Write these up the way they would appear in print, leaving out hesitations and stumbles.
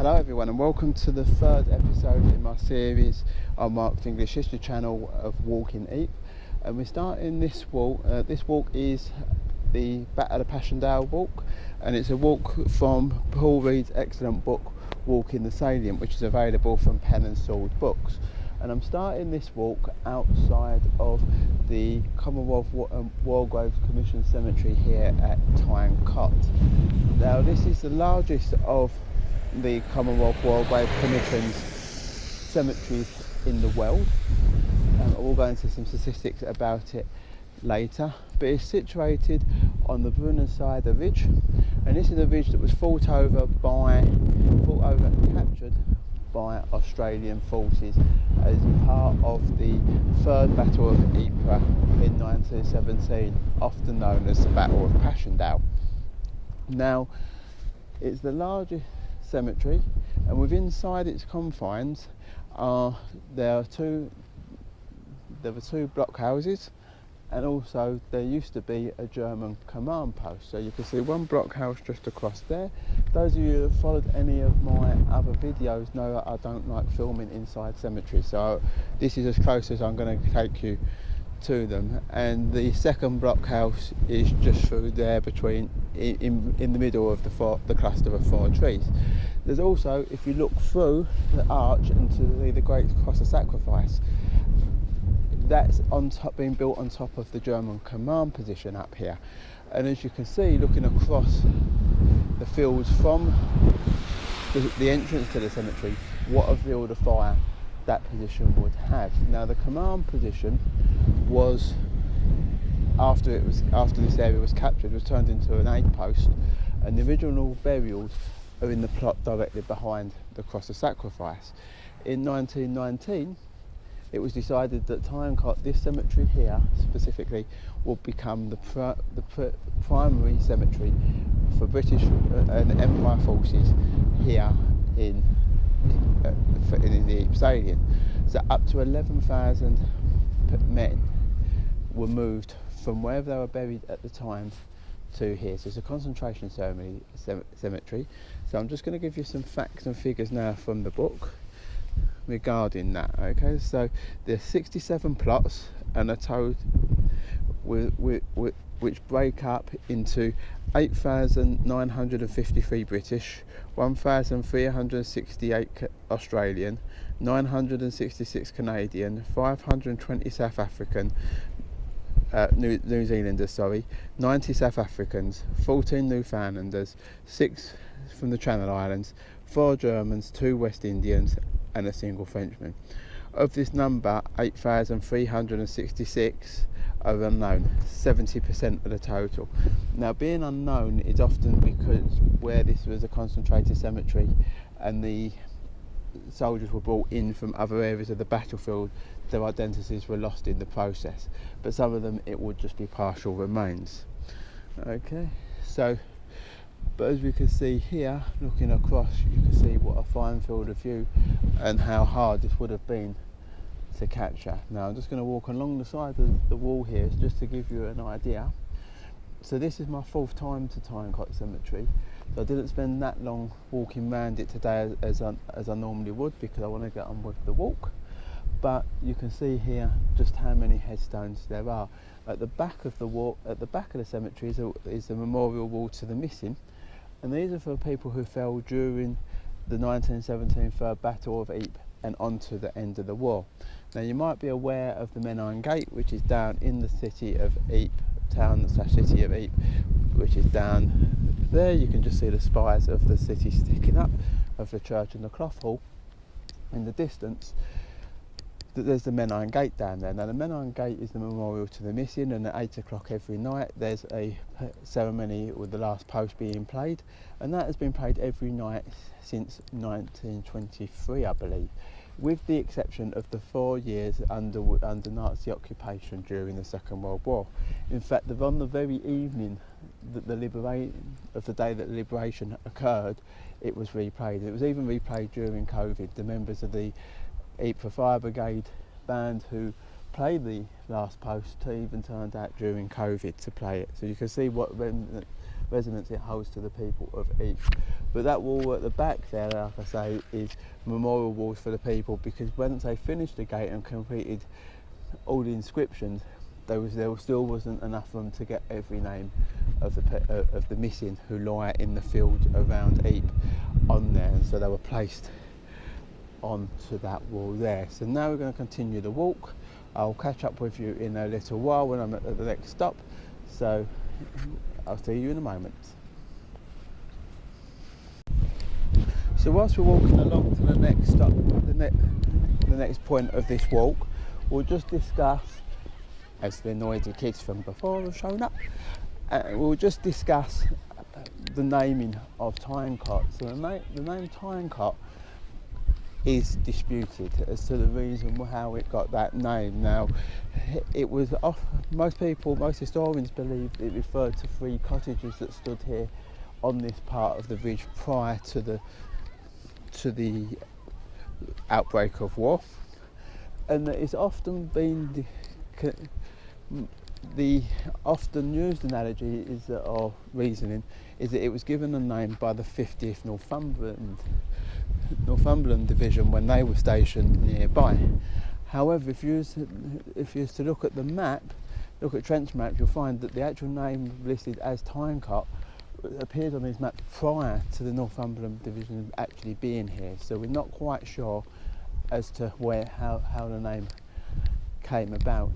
Hello everyone and welcome to the third episode in my series on Mark's English History channel of Walking Ypres. And we're starting this walk. This walk is the Battle of Passchendaele Walk, and it's a walk from Paul Reed's excellent book Exploring the Salient, which is available from Pen and Sword Books. And I'm starting this walk outside of the Commonwealth War Graves Commission Cemetery here at Tyne, Cott. Now this is the largest of the Commonwealth War Graves Commission's cemeteries in the world. We'll go into some statistics about it later, but it's situated on the Brunnen side of the ridge, and this is a ridge that was fought over and captured by Australian forces as part of the Third Battle of Ypres in 1917, often known as the Battle of Passchendaele. Now, it's the largest cemetery, and within inside its confines there were two blockhouses, and also there used to be a German command post. So you can see one blockhouse just across there. Those of you who have followed any of my other videos know that I don't like filming inside cemeteries, so this is as close as I'm going to take you to them. And the second blockhouse is just through there between in the middle of the cluster of four trees. There's also, if you look through the arch into the Great Cross of Sacrifice, that's on top, being built on top of the German command position up here. And as you can see, looking across the fields from the entrance to the cemetery, what a field of fire that position would have. Now the command position was, after this area was captured, was turned into an aid post, and the original burials are in the plot directly behind the Cross of Sacrifice. In 1919 it was decided that Tyne, this cemetery here specifically, would become the primary cemetery for British and Empire forces here in the Ypres Salient. So up to 11,000 men were moved from wherever they were buried at the time to here. So it's a concentration cemetery. So I'm just going to give you some facts and figures now from the book regarding that. Okay, so there's 67 plots and a total which break up into 8,953 British, 1,368 Australian, 966 Canadian, 520 South African, New Zealanders, 90 South Africans, 14 Newfoundlanders, 6 from the Channel Islands, 4 Germans, 2 West Indians and a single Frenchman. Of this number, 8,366 are unknown, 70% of the total. Now, being unknown is often because where this was a concentrated cemetery and the soldiers were brought in from other areas of the battlefield, their identities were lost in the process, but some of them it would just be partial remains. Okay, so but as we can see here, looking across, you can see what a fine field of view and how hard this would have been to capture. Now I'm just going to walk along the side of the wall here just to give you an idea. So this is my fourth time to Tyne Cott Cemetery, so I didn't spend that long walking around it today as I normally would, because I want to get on with the walk. But you can see here just how many headstones there are. At the back of the wall, at the back of the cemetery is the memorial wall to the missing, and these are for people who fell during the 1917 Third Battle of Ypres and on to the end of the war. Now you might be aware of the Menine Gate, which is down in the city of Ypres, city of Ypres, which is down there. You can just see the spires of the city sticking up, of the church and the cloth hall in the distance. There's the Menine Gate down there. Now the Menine Gate is the memorial to the missing, and at 8 o'clock every night there's a ceremony with the last post being played, and that has been played every night since 1923, I believe, with the exception of the 4 years under Nazi occupation during the Second World War. In fact, on the very evening that the day that the liberation occurred, it was replayed. It was even replayed during COVID. The members of the Ypres Fire Brigade band who played the last post even turned out during COVID to play it. So you can see what resonance it holds to the people of Ypres. But that wall at the back there, like I say, is memorial walls for the people, because once they finished the gate and completed all the inscriptions, there still wasn't enough room to get every name of the missing who lie in the field around Ypres on there, and so they were placed onto that wall there. So now we're going to continue the walk. I'll catch up with you in a little while when I'm at the next stop, so I'll see you in a moment. So whilst we're walking along to the next stop, the next point of this walk, we'll just discuss, as the noisy kids from before have shown up, we'll just discuss the naming of Tyne Cott. So the name Tyne Cott is disputed as to the reason how it got that name. Now, it was most historians believe it referred to 3 cottages that stood here on this part of the ridge prior to the outbreak of war, and that it's often been the often used analogy is that, or reasoning, is that it was given a name by the 50th Northumberland Division when they were stationed nearby. However, if you was to look at the map, look at trench maps, you'll find that the actual name listed as Tyne Cott appeared on these maps prior to the Northumberland Division actually being here. So we're not quite sure as to how the name came about.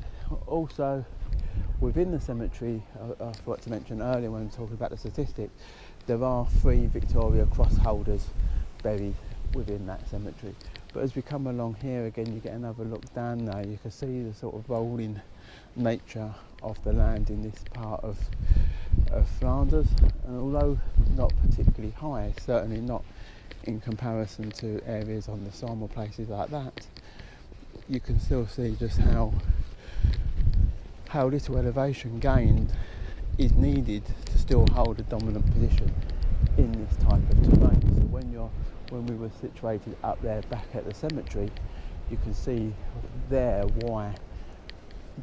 Also, within the cemetery, I forgot to mention earlier when we were talking about the statistics, there are 3 Victoria Cross holders buried within that cemetery. But as we come along here again, you get another look down there, you can see the sort of rolling nature of the land in this part of Flanders, and although not particularly high, certainly not in comparison to areas on the Somme or places like that, you can still see just how little elevation gained is needed to still hold a dominant position in this type of terrain. So when we were situated up there back at the cemetery, you can see there why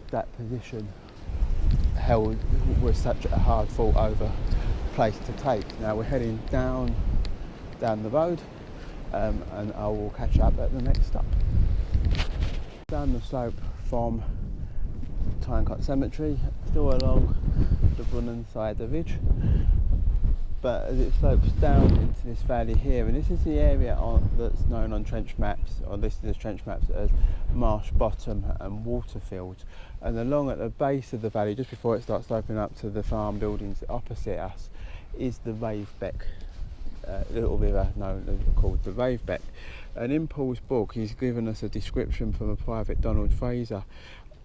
that position was such a hard fought over place to take. Now we're heading down the road, and I will catch up at the next stop. Down the slope from Tyne Cott Cemetery, still along the Brunnen side of the ridge, but as it slopes down into this valley here, and this is the area that's known on trench maps, or listed as trench maps, as marsh bottom and waterfields. And along at the base of the valley, just before it starts sloping up to the farm buildings opposite us, is the Ravebeck, little river called the Ravebeck. And in Paul's book, he's given us a description from a Private Donald Fraser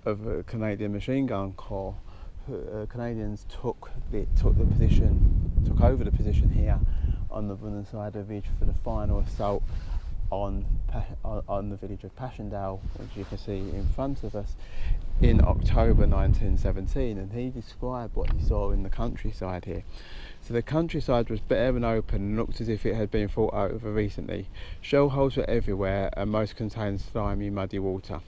of a Canadian Machine Gun Corps. Canadians took over the position here on the Brunnen side of the ridge for the final assault on the village of Passchendaele, which you can see in front of us, in October 1917, and he described what he saw in the countryside here. So the countryside was bare and open and looked as if it had been fought over recently. Shell holes were everywhere, and most contained slimy, muddy water.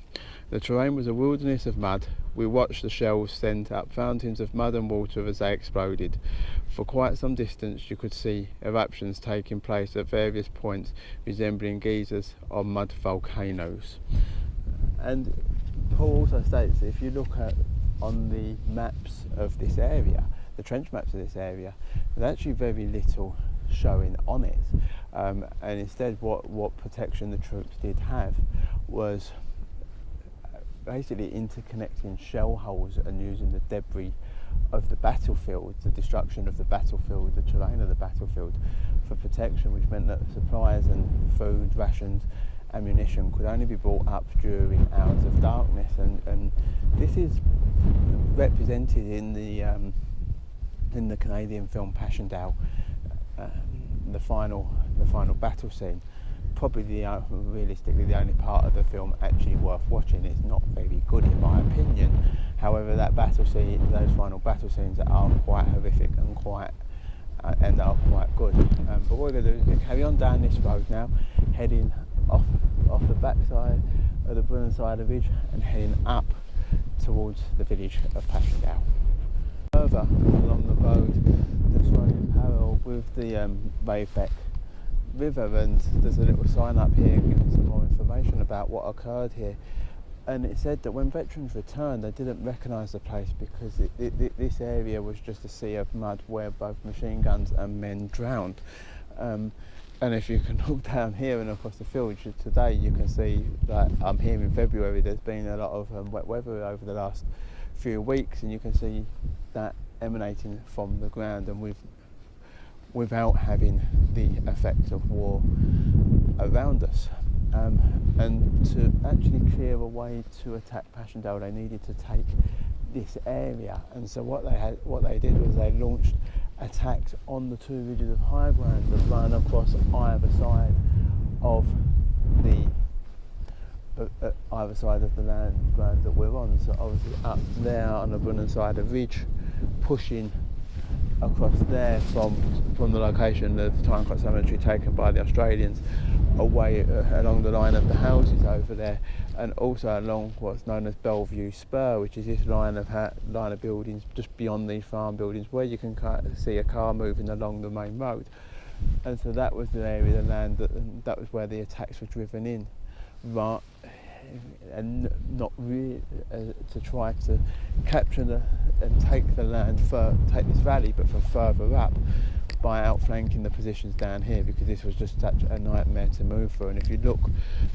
The terrain was a wilderness of mud. We watched the shells send up fountains of mud and water as they exploded. For quite some distance you could see eruptions taking place at various points, resembling geysers or mud volcanoes. And Paul also states that if you look on the maps of this area, the trench maps of this area, there's actually very little showing on it, and instead what protection the troops did have was basically interconnecting shell holes and using the debris of the battlefield, the destruction of the battlefield, the terrain of the battlefield, for protection, which meant that supplies and food, rations, ammunition could only be brought up during hours of darkness, and this is represented in the Canadian film Passchendaele, the final battle scene. Probably realistically the only part of the film actually worth watching. It's not very good in my opinion. However, that battle scene, those final battle scenes are quite horrific and are quite good. But what we're going to do is we're going to carry on down this road now, heading off the backside of the Brunnen side of the ridge and heading up towards the village of Passchendaele. Further along the road, this one the Maybeck River, and there's a little sign up here giving some more information about what occurred here. And it said that when veterans returned, they didn't recognise the place because this area was just a sea of mud where both machine guns and men drowned. And if you can look down here and across the field today, you can see that here in February there's been a lot of wet weather over the last few weeks, and you can see that emanating from the ground, and without having the effects of war around us. And to actually clear a way to attack Passchendaele, they needed to take this area, and so what they did was they launched attacks on the two ridges of high ground that run across either side of the land ground that we're on. So obviously up there on the Brunnen side of ridge, pushing across there from the location of Tyne Cemetery taken by the Australians, away along the line of the houses over there, and also along what's known as Bellevue Spur, which is this line of buildings just beyond these farm buildings where you can see a car moving along the main road. And so that was the area of the land that was where the attacks were driven in, right, and not really to try to capture and take the land, take this valley, but from further up by outflanking the positions down here, because this was just such a nightmare to move through. And if you look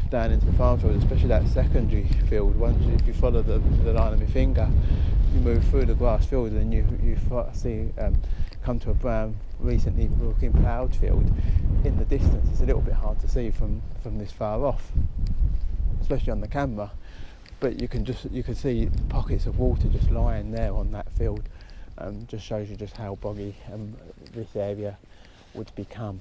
down into the farm field, especially that secondary field, if you follow the line of your finger, you move through the grass field and you see come to a brown, recently looking ploughed field in the distance. It's a little bit hard to see from this far off, especially on the camera, but you can see pockets of water just lying there on that field. Just shows you just how boggy this area would become.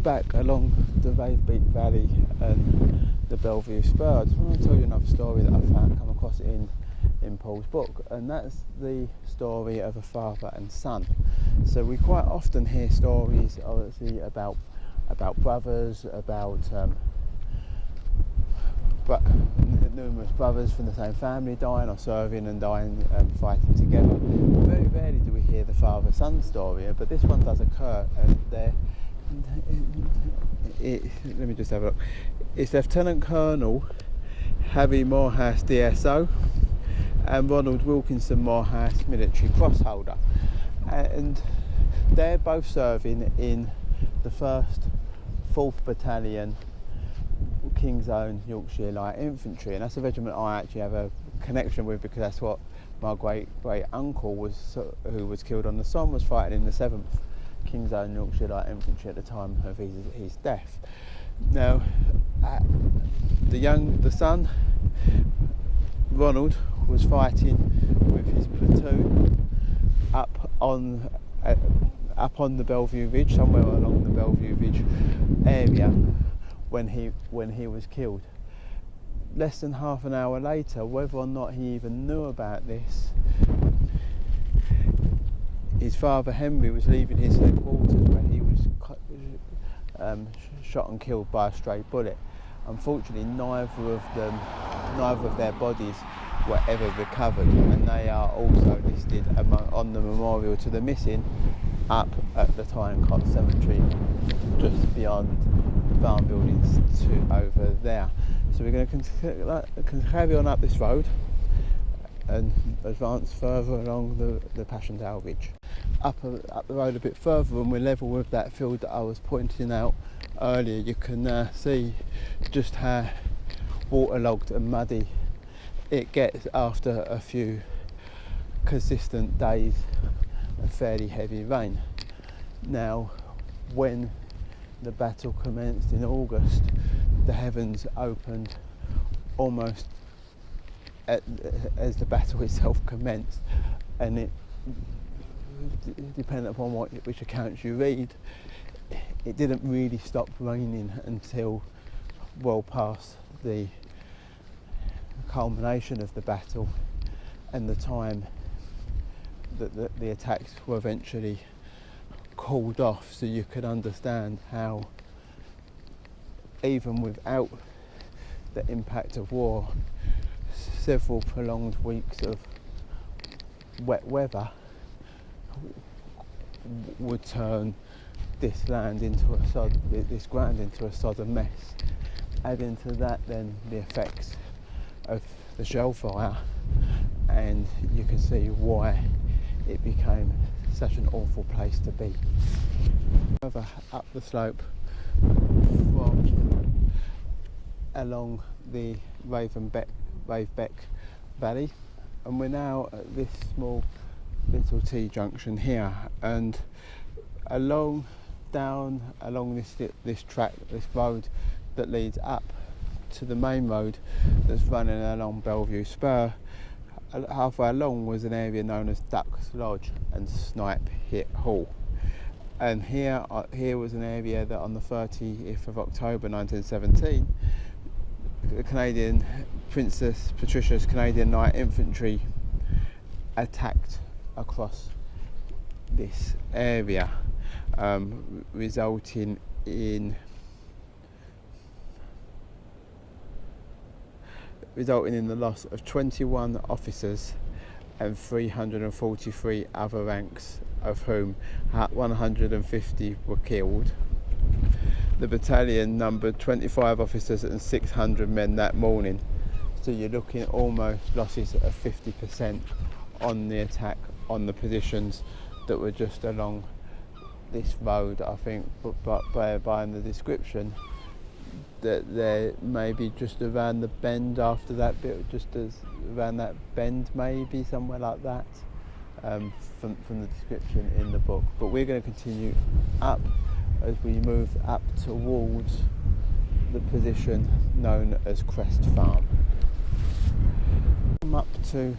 Back along the Ravbeek Valley and the Bellevue Spur, I just want to tell you another story that I've come across in Paul's book, and that's the story of a father and son. So we quite often hear stories, obviously, about brothers, about numerous brothers from the same family dying or serving and dying fighting together. Very rarely do we hear the father-son story, but this one does occur, and let me just have a look. It's Lieutenant Colonel Harry Morehouse, DSO, and Ronald Wilkinson Morehouse, military crossholder, and they're both serving in the 1st 4th Battalion King's Own Yorkshire Light Infantry, and that's a regiment I actually have a connection with, because that's what my great uncle who was killed on the Somme, was fighting in the 7th King's Own Yorkshire Light Infantry at the time of his death. Now the son Ronald was fighting with his platoon up on the Bellevue Ridge, somewhere along the Bellevue Ridge area, when he was killed. Less than half an hour later, whether or not he even knew about this, his father Henry was leaving his headquarters when he was shot and killed by a stray bullet. Unfortunately, neither of their bodies were ever recovered, and they are also listed on the memorial to the missing up at the Tyne Cott Cemetery, just beyond the farm buildings to over there. So we're going to carry on up this road and advance further along the Passchendaele Ridge. Up the road a bit further, and we're level with that field that I was pointing out earlier. You can see just how waterlogged and muddy it gets after a few consistent days of fairly heavy rain. Now, when the battle commenced in August, the heavens opened almost as the battle itself commenced, and it, depending upon which accounts you read, it didn't really stop raining until well past the culmination of the battle and the time that the attacks were eventually called off. So you could understand how, even without the impact of war, several prolonged weeks of wet weather would turn this land into this ground into a sodden mess. Adding to that then the effects of the shell fire, and you can see why it became such an awful place to be. Further up the slope from along the Ravenbeck Valley, and we're now at this small little T-junction here, and along this track, this road that leads up to the main road that's running along Bellevue Spur, halfway along was an area known as Ducks Lodge and Snipe Hit Hall. And here was an area that on the 30th of October 1917, the Canadian Princess Patricia's Canadian Light Infantry attacked across this area, resulting in the loss of 21 officers and 343 other ranks, of whom 150 were killed. The battalion numbered 25 officers and 600 men that morning, so you're looking at almost losses of 50% on the attack on the positions that were just along this road. I think, but by the description, that there maybe just around the bend after that bit, just as around that bend, maybe somewhere like that, from the description in the book. But we're going to continue up as we move up towards the position known as Crest Farm. Come up to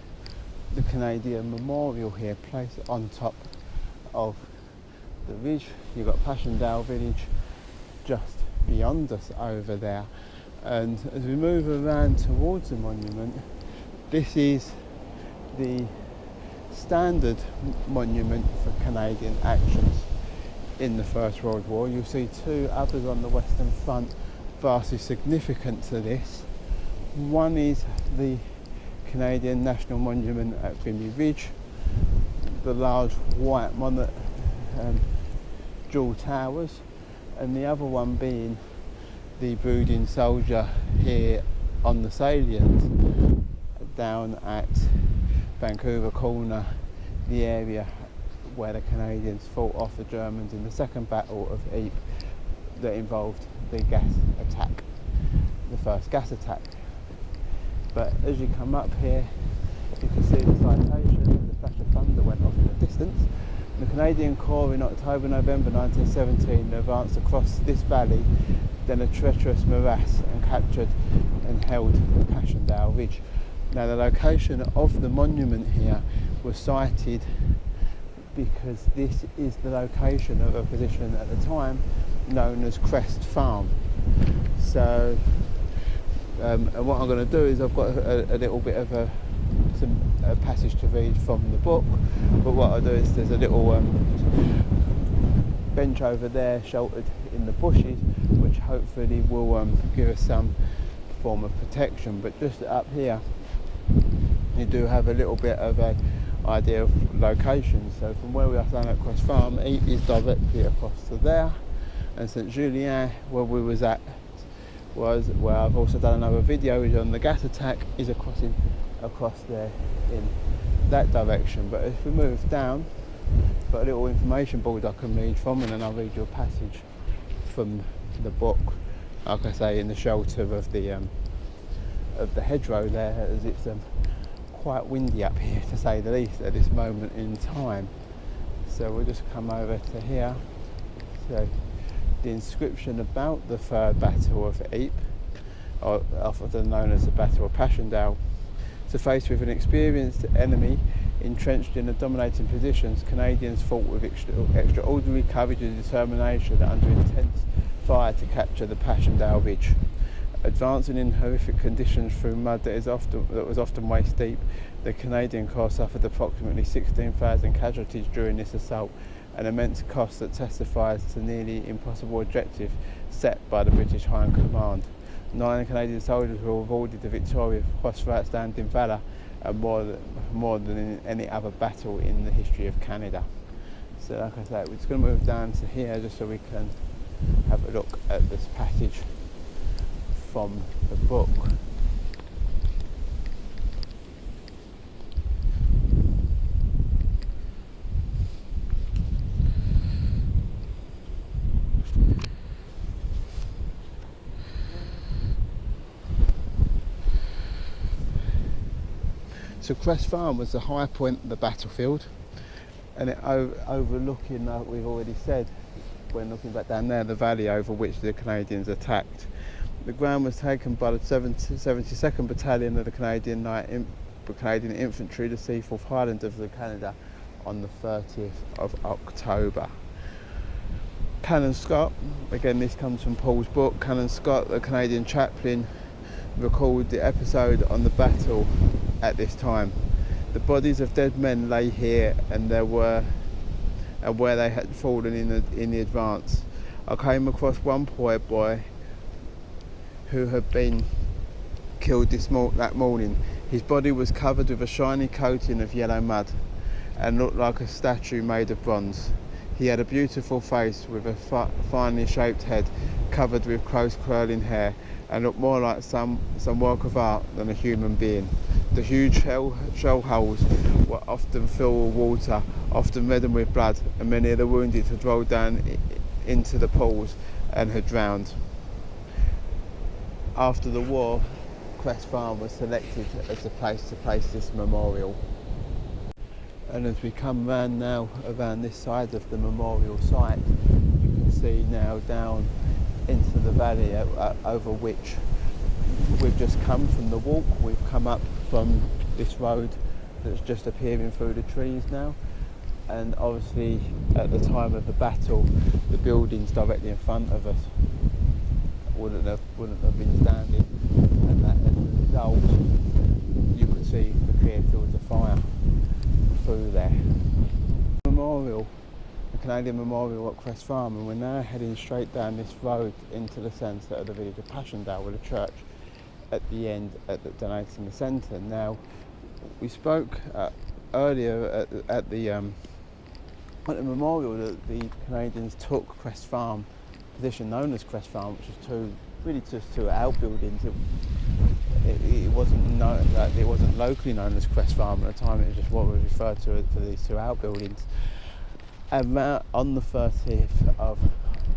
the Canadian Memorial here, placed on top of the ridge. You've got Passchendaele village just beyond us over there, and as we move around towards the monument, this is the standard monument for Canadian actions in the First World War. You'll see two others on the Western Front vastly significant to this. One is the Canadian National Monument at Vimy Ridge, the large white dual towers, and the other one being the brooding soldier here on the Salient down at Vancouver Corner, the area where the Canadians fought off the Germans in the Second Battle of Ypres that involved the gas attack, the first gas attack. But as you come up here, you can see the citation, the flash of thunder went off in the distance. The Canadian Corps in October-November 1917 advanced across this valley, then a treacherous morass, and captured and held the Passchendaele Ridge. Now the location of the monument here was cited because this is the location of a position at the time known as Crest Farm. So, and what I'm going to do is I've got a little bit of a passage to read from the book, but what I'll do is there's a little bench over there sheltered in the bushes, which hopefully will give us some form of protection. But just up here you do have a little bit of an idea of location. So from where we are standing at Crest Farm, Ypres is directly across to there, and St Julien, where we was at, was where I've also done another video on the gas attack, is across there in that direction. But if we move down, I've got a little information board I can read from, and then I'll read you a passage from the book, like I say, in the shelter of the hedgerow there, as it's quite windy up here, to say the least, at this moment in time. So we'll just come over to here. So the inscription about the Third Battle of Ypres, or often known as the Battle of Passchendaele. So faced with an experienced enemy entrenched in the dominating positions, Canadians fought with extraordinary courage and determination under intense fire to capture the Passchendaele Ridge. Advancing in horrific conditions through mud that was often waist deep, the Canadian Corps suffered approximately 16,000 casualties during this assault, an immense cost that testifies to nearly impossible objective set by the British High Command. 9 Canadian soldiers were awarded the Victoria Cross for outstanding valour, and more than in any other battle in the history of Canada. So like I said, we're just going to move down to here just so we can have a look at this passage from the book. So Crest Farm was the high point of the battlefield, and it overlooking, like we've already said, when looking back down there, the valley over which the Canadians attacked. The ground was taken by the 72nd Battalion of the Canadian Infantry, the Seaforth Highlanders of Canada, on the 30th of October. Canon Scott, again this comes from Paul's book, Canon Scott, the Canadian chaplain, recalled the episode on the battle at this time. The bodies of dead men lay here and where they had fallen in the advance. I came across one poor boy who had been killed that morning. His body was covered with a shiny coating of yellow mud and looked like a statue made of bronze. He had a beautiful face with a finely shaped head covered with close curling hair and looked more like some work of art than a human being. The huge shell holes were often filled with water, often reddened with blood, and many of the wounded had rolled down into the pools and had drowned. After the war, Crest Farm was selected as the place to place this memorial. And as we come round now around this side of the memorial site, you can see now down into the valley over which we've just come from the walk. We've come up from this road that's just appearing through the trees now, and obviously at the time of the battle the buildings directly in front of us wouldn't have been standing, and that as a result you could see the clear fields of fire through there. Memorial, the Canadian Memorial at Crest Farm, and we're now heading straight down this road into the centre of the village of Passchendaele with a church at the end donating the centre. Now we spoke earlier at the memorial that the Canadians took Crest Farm, position known as Crest Farm, which is just two outbuildings. It wasn't locally known as Crest Farm at the time. It was just what was referred to for these two outbuildings. And on the 30th of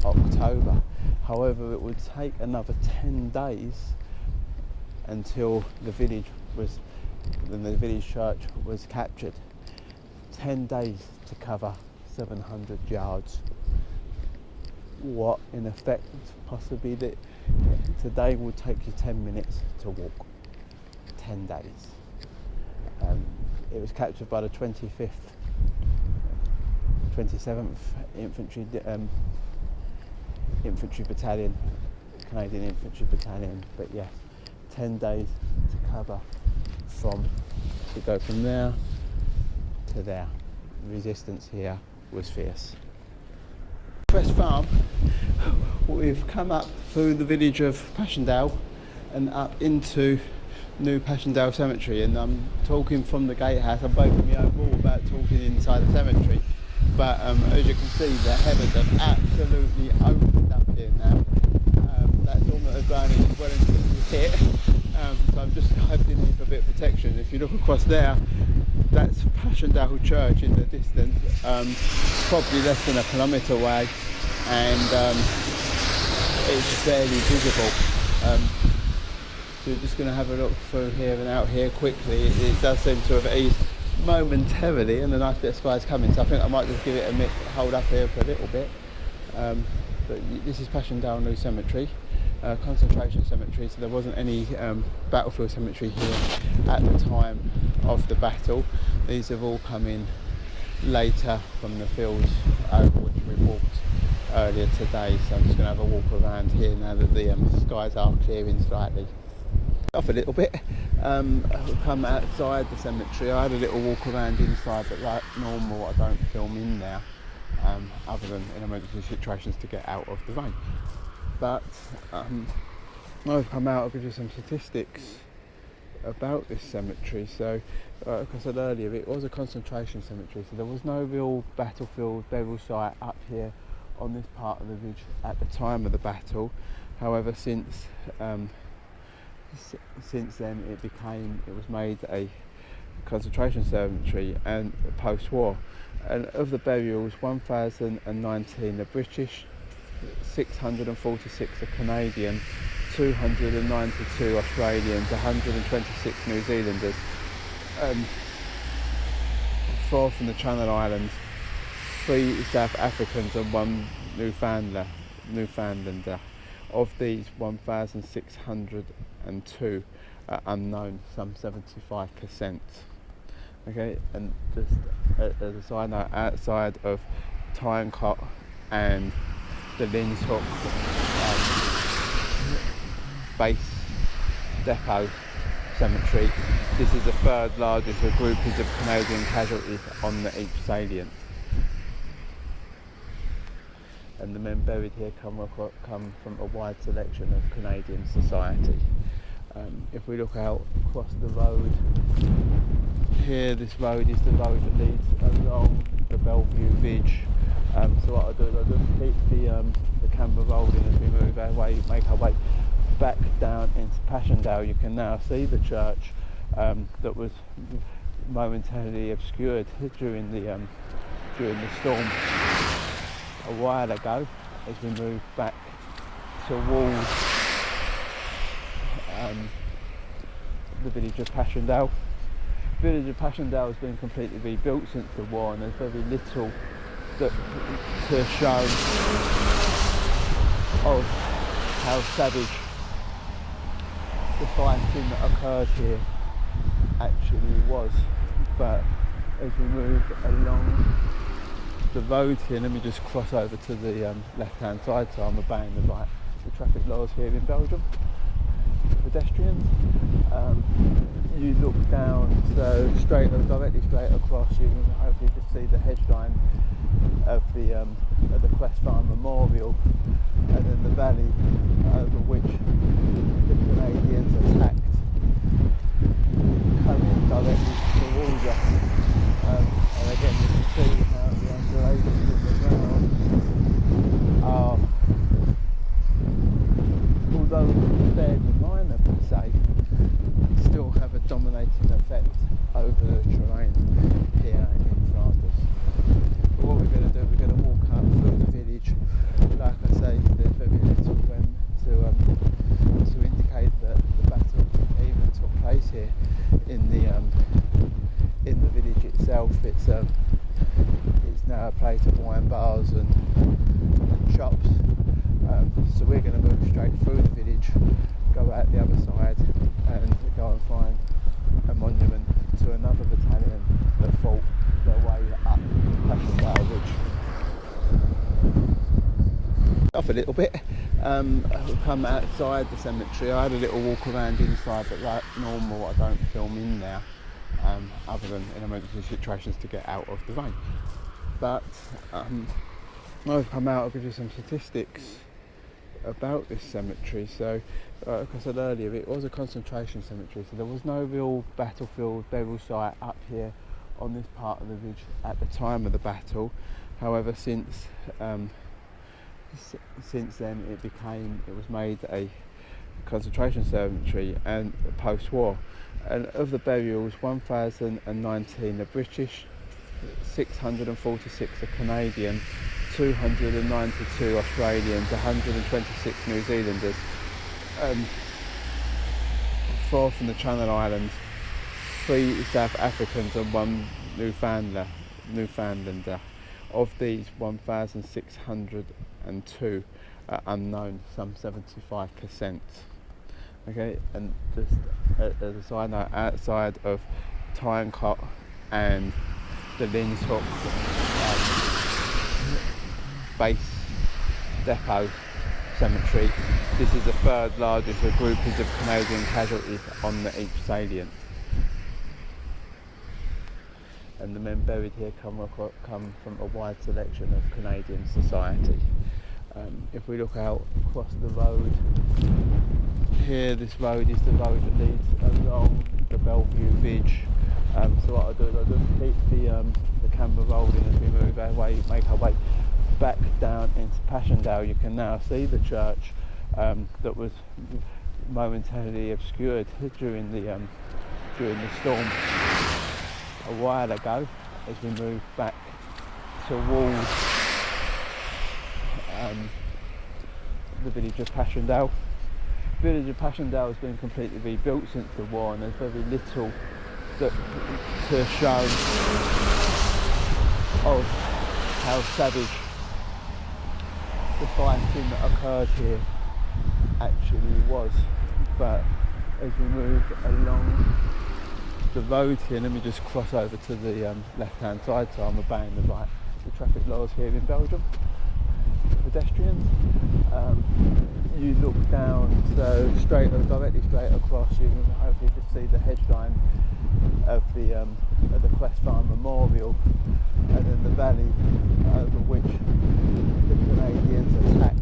October, however, it would take another 10 days until the village church was captured. 10 days to cover 700 yards. What in effect possibly that today would take you 10 minutes to walk. 10 days. It was captured by the 27th Infantry Battalion, Canadian Infantry Battalion. But yes, 10 days to cover to go from there to there. The resistance here was fierce. Crest Farm, we've come up through the village of Passchendaele and up into New Passchendaele Cemetery, and I'm talking from the gatehouse. I'm breaking my own rule about talking inside the cemetery, but as you can see, the heavens have absolutely opened up here now. That's almost as grown as well as it's hit, so I'm just diving in for a bit of protection. If you look across there, that's Passchendaele Church in the distance, probably less than a kilometre away, and it's barely visible. So we're just going to have a look through here and out here quickly. It does seem to have eased momentarily, and a nice bit of sky's coming, so I think I might just give it a hold up here for a little bit. But this is Passchendaele New Cemetery, concentration cemetery, so there wasn't any battlefield cemetery here at the time of the battle. These have all come in later from the fields over which we walked earlier today, so I'm just going to have a walk around here now that the skies are clearing slightly. Off a little bit, come outside the cemetery. I had a little walk around inside, but like normal I don't film in there, other than in emergency situations to get out of the rain. But I've come out, I'll give you some statistics about this cemetery. So, like I said earlier, it was a concentration cemetery, so there was no real battlefield burial site up here on this part of the ridge at the time of the battle. However, since then it was made a concentration cemetery and post-war. And of the burials, 1,019 are British, 646 are Canadian, 292 Australians, 126 New Zealanders, 4 from the Channel Islands, 3 South Africans and 1 Newfoundlander. Of these, 1,602 are unknown, some 75%. Okay, and just as a side note, outside of Tyne, Cott and the Lin's Hook base depot cemetery, this is the third largest groupings of Canadian casualties on the Ypres Salient. And the men buried here come from a wide selection of Canadian society. If we look out across the road here, this road is the road that leads along the Bellevue Ridge. So what I'll do is I'll just keep the camera rolling as we make our way back down into Passchendaele. You can now see the church that was momentarily obscured during the storm a while ago, as we move back towards the village of Passchendaele. The village of Passchendaele has been completely rebuilt since the war, and there's very little to show of how savage the fighting that occurred here actually was. But as we move along the road here, let me just cross over to the left hand side so I'm obeying the traffic laws here in Belgium. Pedestrians, you look down, so directly straight across, you can hopefully just see the hedge line of the Crest Farm memorial, and then the valley over which the Canadians attacked, coming directly towards us. And again, you can see how the undulations in the ground are, although fairly minor per se, still have a dominating effect over the terrain here in Flanders. But what we're going to do, we're going to walk up through the village. Like I say, there's very little to indicate that the battle even took place here in the village itself. It's now a place of wine bars and shops. So we're going to move straight through the village, go out the other side, and go and find a monument to another battalion that fought their way up Passchendaele Ridge. Off a little bit, I've come outside the cemetery. I had a little walk around inside, but like normal, I don't film in there, other than in emergency situations to get out of the rain. But I've come out, I'll give you some statistics about this cemetery. So, like I said earlier, it was a concentration cemetery, so there was no real battlefield burial site up here on this part of the ridge at the time of the battle. However, since then it was made a concentration cemetery and post-war. And of the burials, 1,019 are British, 646 are Canadian, 292 Australians, 126 New Zealanders, 4 from the Channel Islands, 3 South Africans and 1 Newfoundlander. Of these, 1,602 are unknown, some 75%. Okay, and just as a side note, outside of Tyne, Cott and the Lin's Hook base depot cemetery, this is the third largest groupings of Canadian casualties on the Ypres Salient. And the men buried here come from a wide selection of Canadian society. If we look out across the road here, this road is the road that leads along the Bellevue Ridge. So what I'll do is I'll just keep the camera rolling as we move our way, make our way back down into Passchendaele. You can now see the church that was momentarily obscured during the storm a while ago, as we move back towards the village of Passchendaele. The village of Passchendaele has been completely rebuilt since the war, and there's very little to show of how savage the fighting that occurred here actually was. But as we move along the road here, let me just cross over to the left hand side so I'm obeying the traffic laws here in Belgium. Pedestrians, you look down, so directly straight across, you can hopefully just see the hedge line of the Crest Farm memorial, and then the valley over which the Canadians attacked,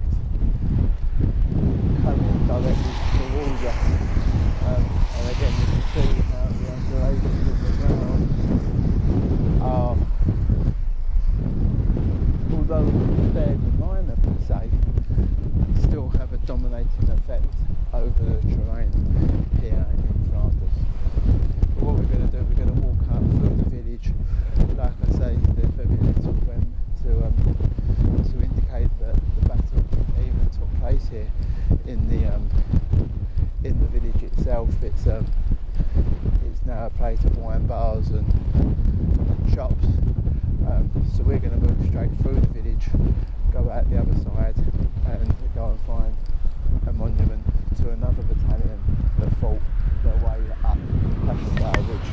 coming directly towards us. And again, you can see how the undulations in the ground are, although fairly minor per se, still have a dominating effect over the terrain here in Flanders. But what we're going to do, we're going to walk up through the village. Like I say, there's very little to indicate that the battle even took place here in the village itself. It's now a place of wine bars and shops. So we're going to move straight through the village, go out the other side, and go and find a monument to another battalion that fought their way up Passchendaele Ridge.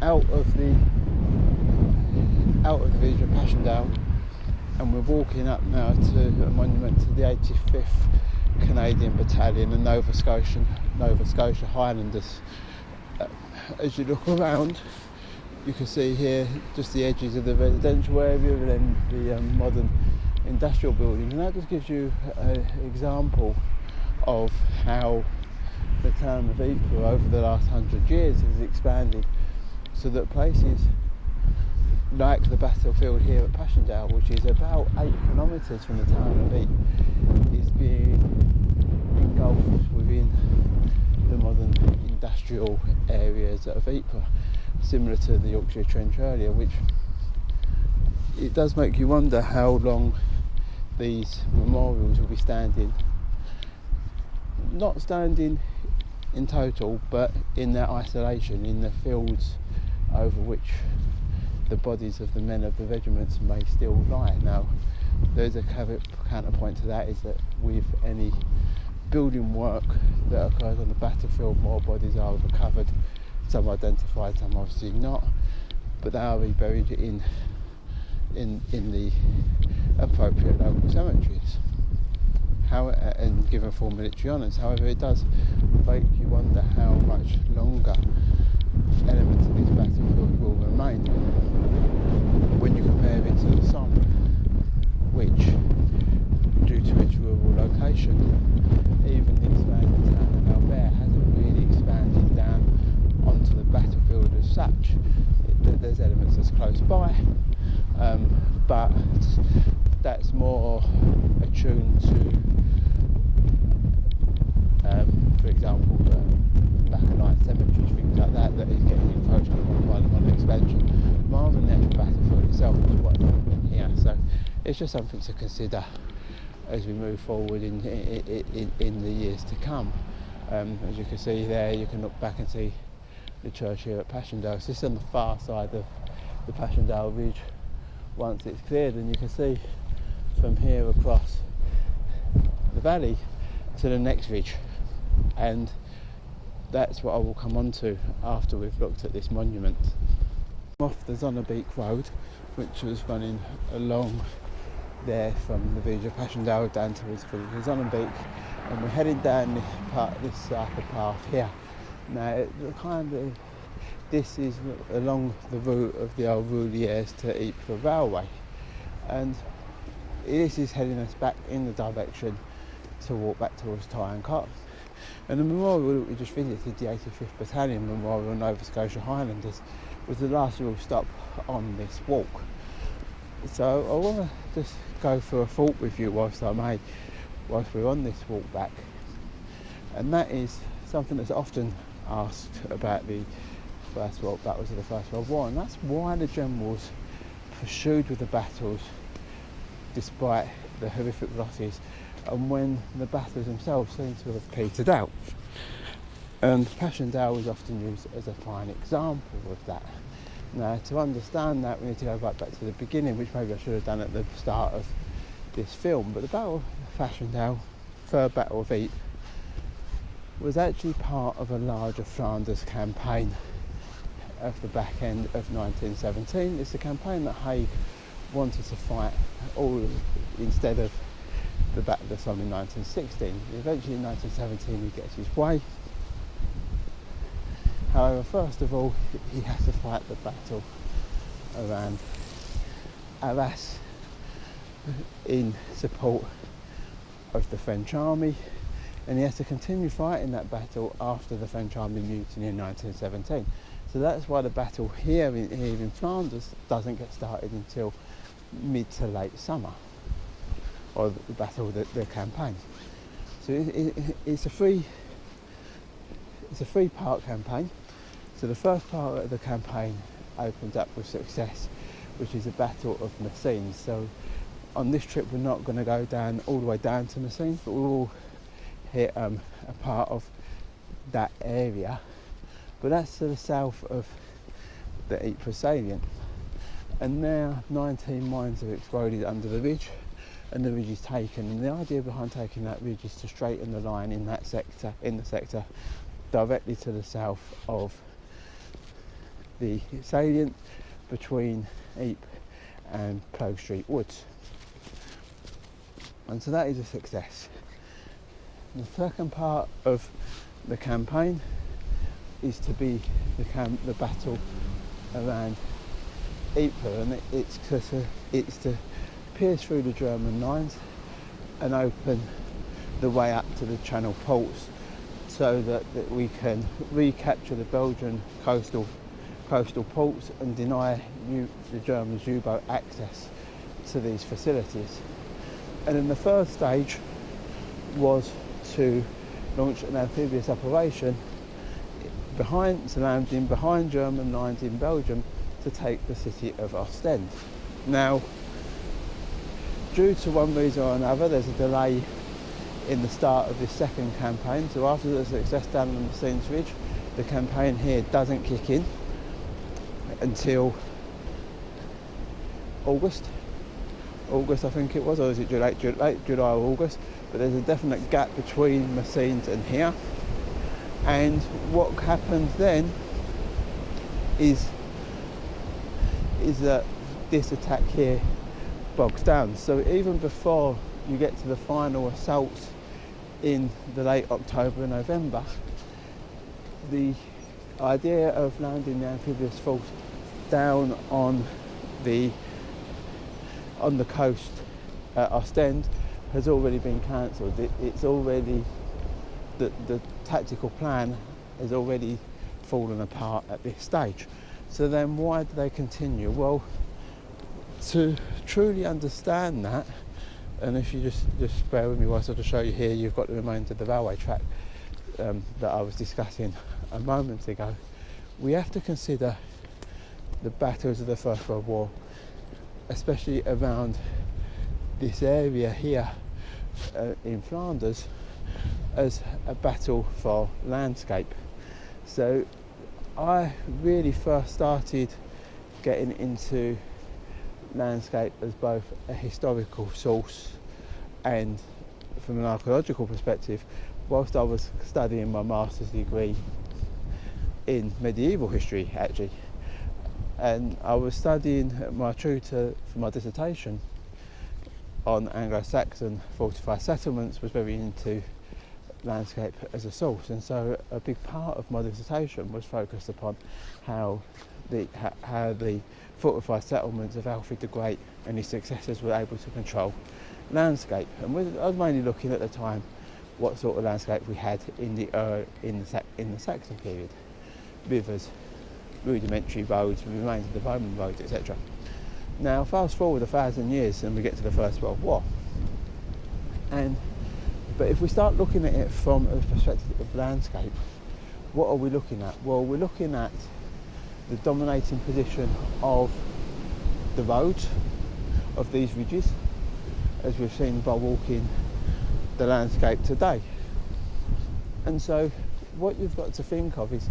Out of the village of Passchendaele, and we're walking up now to a monument to the 85th Canadian Battalion and Nova Scotia Highlanders. As you look around, you can see here just the edges of the residential area and then the modern industrial building, and that just gives you an example of how the town of Ypres over the last 100 years has expanded, so that places like the battlefield here at Passchendaele, which is about 8 kilometres from the town of Ypres, is being engulfed within the modern industrial areas of Ypres, similar to the Yorkshire Trench earlier, which it does make you wonder how long these memorials will be standing, not standing in total, but in their isolation, in the fields over which the bodies of the men of the regiments may still lie. Now, there's a counterpoint to that, is that with any building work that occurs on the battlefield, more bodies are recovered, some identified, some obviously not, but they are reburied in the appropriate local cemeteries, and given full military honours. However, it does make you wonder how much longer elements of this battlefield will remain when you compare it to the Somme, which, due to its rural location, even the expanded town of Albert hasn't really expanded down onto the battlefield as such. There's elements that's close by, but that's more attuned to, for example, black and white cemeteries, things like that, that is getting encroached upon by the modern expansion, rather than the actual battlefield itself, is what's happening here. So it's just something to consider as we move forward in the years to come. As you can see there, you can look back and see the church here at Passchendaele. So this is on the far side of the Passchendaele Ridge once it's cleared, and you can see from here across the valley to the next ridge, and that's what I will come on to after we've looked at this monument. Off the Zonnebeke Road, which was running along there from the village of Passchendaele down towards the village of Zonnebeke, and we're heading down this cycle path here. Now, this is along the route of the old Rouliers to Ypres railway, and this is heading us back in the direction to walk back towards Tyne and Cott. And the memorial that we just visited, the 85th Battalion Memorial in Nova Scotia Highlanders, was the last real stop on this walk. So I want to just go through a thought with you whilst we're on this walk back, and that is something that's often asked about the First World Battles of the First World War, and that's why the generals pursued with the battles despite the horrific losses, and when the battles themselves seem to have petered out. And Passchendaele is often used as a fine example of that. Now, to understand that, we need to go right back to the beginning, which maybe I should have done at the start of this film. But the Battle of Passchendaele, Third Battle of Ypres, was actually part of a larger Flanders campaign of the back end of 1917. It's the campaign that Haig wanted to fight instead of the Battle of Somme in 1916. Eventually in 1917 he gets his way. However, first of all, he has to fight the battle around Arras in support of the French army, and he has to continue fighting that battle after the French army mutiny in 1917. So that's why the battle here in Flanders doesn't get started until mid to late summer, or the battle, the campaign. So it's a three-part campaign. So the first part of the campaign opens up with success, which is the Battle of Messines. So on this trip we're not going to go down all the way down to Messines, but we'll hit a part of that area. But that's to the south of the Ypres salient. And now 19 mines have exploded under the ridge, and the ridge is taken. And the idea behind taking that ridge is to straighten the line in the sector directly to the south of the salient between Ypres and Clogue Street Woods. And so that is a success. The second part of the campaign is to be the battle around Ypres, and it's to pierce through the German lines and open the way up to the Channel ports, so that we can recapture the Belgian coastal ports and deny the Germans U-boat access to these facilities. And then the third stage was to launch an amphibious operation landing behind German lines in Belgium to take the city of Ostend. Now, due to one reason or another, there's a delay in the start of this second campaign. So after the success down on the Messines Ridge, the campaign here doesn't kick in until August I think it was, or is it late July or August? But there's a definite gap between Messines and here. And what happens then is that this attack here bogs down. So even before you get to the final assaults in the late October and November, the idea of landing the amphibious force down on the coast at Ostend has already been cancelled. It's already the tactical plan has already fallen apart at this stage. So then why do they continue? Well, to truly understand that, and if you just bear with me whilst I just show you here, you've got the remains of the railway track that I was discussing a moment ago. We have to consider the battles of the First World War, especially around this area here in Flanders, as a battle for landscape. So I really first started getting into landscape as both a historical source and from an archaeological perspective whilst I was studying my master's degree in medieval history, actually. And I was studying my tutor for my dissertation on Anglo-Saxon fortified settlements, was very into landscape as a source, and so a big part of my dissertation was focused upon how the fortified settlements of Alfred the Great and his successors were able to control landscape. And I was mainly looking at the time what sort of landscape we had in the Saxon period. Rivers, rudimentary roads, remains of the Roman roads, etc. Now fast forward 1,000 years and we get to the First World War, but if we start looking at it from a perspective of landscape, what are we looking at? Well, we're looking at the dominating position of the roads, of these ridges, as we've seen by walking the landscape today. And so what you've got to think of is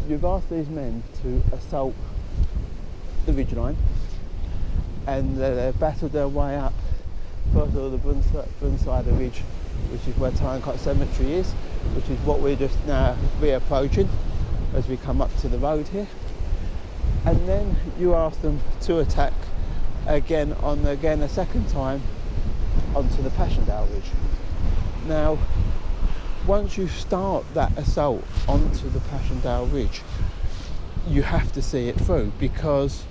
you've asked these men to assault the ridgeline, and they've battled their way up first of all the Brunswick Ridge, which is where Tyne Cott Cemetery is, which is what we're just now reapproaching as we come up to the road here. And then you ask them to attack again a second time onto the Passchendaele Ridge. Now, once you start that assault onto the Passchendaele Ridge, you have to see it through, because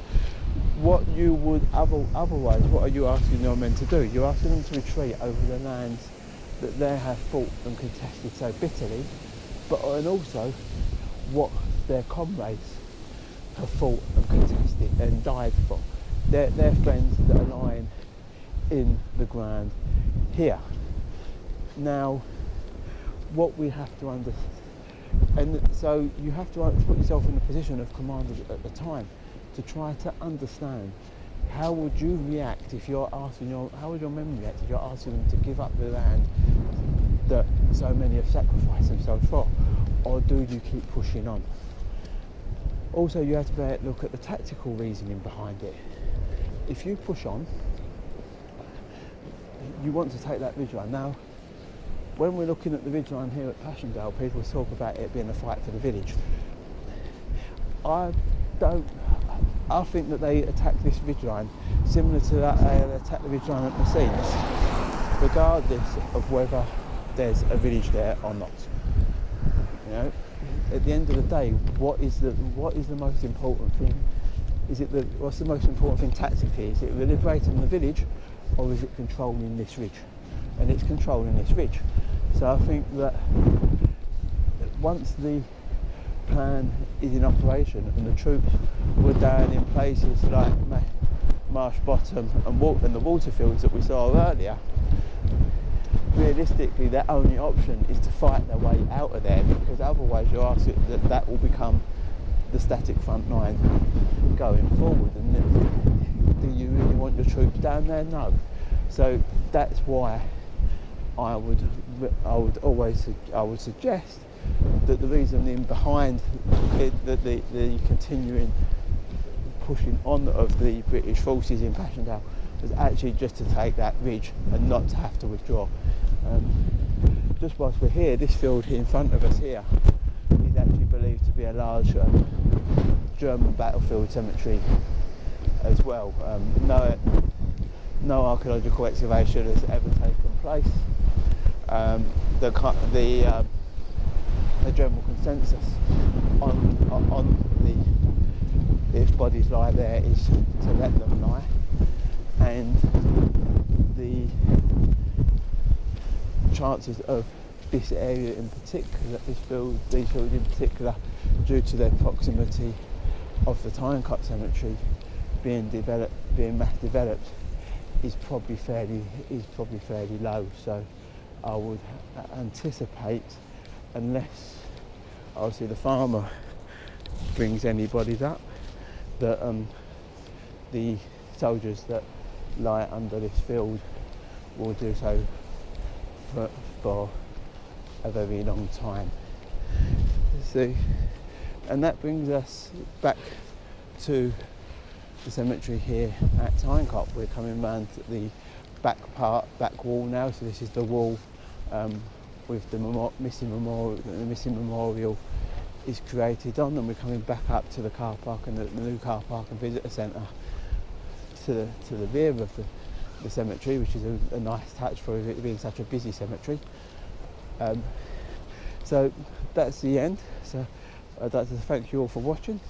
what you would otherwise, what are you asking your men to do? You're asking them to retreat over the lands that they have fought and contested so bitterly, and also what their comrades have fought and contested and died for. Their friends that are lying in the ground here. Now, what we have to understand, and so you have to put yourself in the position of commander at the time to try to understand how would you react if you're asking how would your men react if you're asking them to give up the land that so many have sacrificed themselves for, or do you keep pushing on? Also, you have to look at the tactical reasoning behind it. If you push on, you want to take that ridgeline. Now, when we're looking at the ridgeline here at Passchendaele, people talk about it being a fight for the village. I think that they attack this ridgeline similar to that they attack the ridgeline at Messines, regardless of whether there's a village there or not. You know, at the end of the day, what is the most important thing? What's the most important thing tactically? Is it liberating the village, or is it controlling this ridge? And it's controlling this ridge. So I think that once the plan is in operation and the troops were down in places like Marsh Bottom and the waterfields that we saw earlier, realistically their only option is to fight their way out of there, because otherwise you're asking that will become the static front line going forward. And do you really want your troops down there? No. So that's why I would suggest that the reasoning behind the continuing pushing on of the British forces in Passchendaele was actually just to take that ridge and not to have to withdraw. Just whilst we're here, this field in front of us here is actually believed to be a large German battlefield cemetery as well. No archaeological excavation has ever taken place. The general consensus on if bodies lie there is to let them lie, and the chances of this area in particular, these fields in particular, due to their proximity of the Tyne Cott Cemetery being mass developed, is probably fairly low. So I would anticipate, unless obviously the farmer brings any bodies up, that the soldiers that lie under this field will do so for a very long time. So, and that brings us back to the cemetery here at Tyne Cott. We're coming round to the back wall now. So this is the wall with the missing memorial. The missing memorial is created on, and we're coming back up to the car park and the new car park and visitor centre to the rear of the cemetery, which is a nice touch for it being such a busy cemetery. So that's the end. So I'd like to thank you all for watching.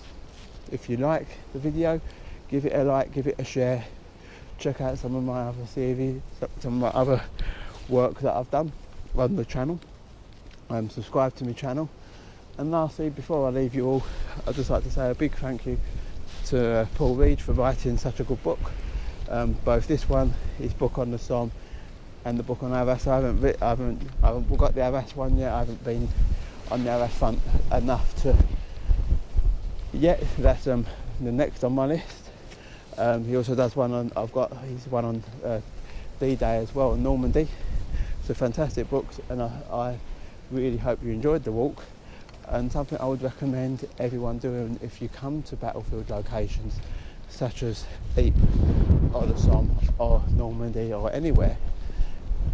If you like the video, give it a like, give it a share. Check out some of my other CVs, some of my other work that I've done, on the channel, subscribe to my channel. And lastly, before I leave you all, I'd just like to say a big thank you to Paul Reed for writing such a good book. Both this one, his book on the Somme, and the book on Arras. I haven't got the Arras one yet. I haven't been on the Arras front enough to yet. That's the next on my list. He also does one on, he's one on D-Day as well, in Normandy. So fantastic books, and I really hope you enjoyed the walk, and something I would recommend everyone doing if you come to battlefield locations such as Ypres or the Somme or Normandy or anywhere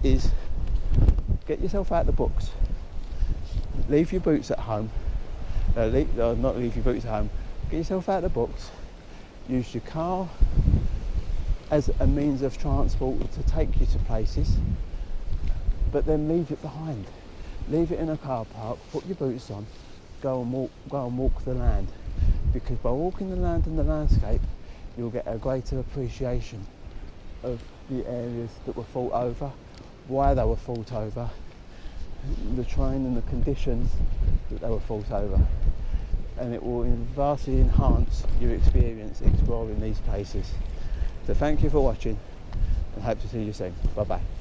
is get yourself out the books, leave your boots at home, not leave your boots at home, get yourself out the books, use your car as a means of transport to take you to places, but then leave it behind. Leave it in a car park, put your boots on, go and walk the land, because by walking the land and the landscape you'll get a greater appreciation of the areas that were fought over, why they were fought over, the terrain and the conditions that they were fought over, and it will vastly enhance your experience exploring these places. So thank you for watching, and hope to see you soon. Bye bye.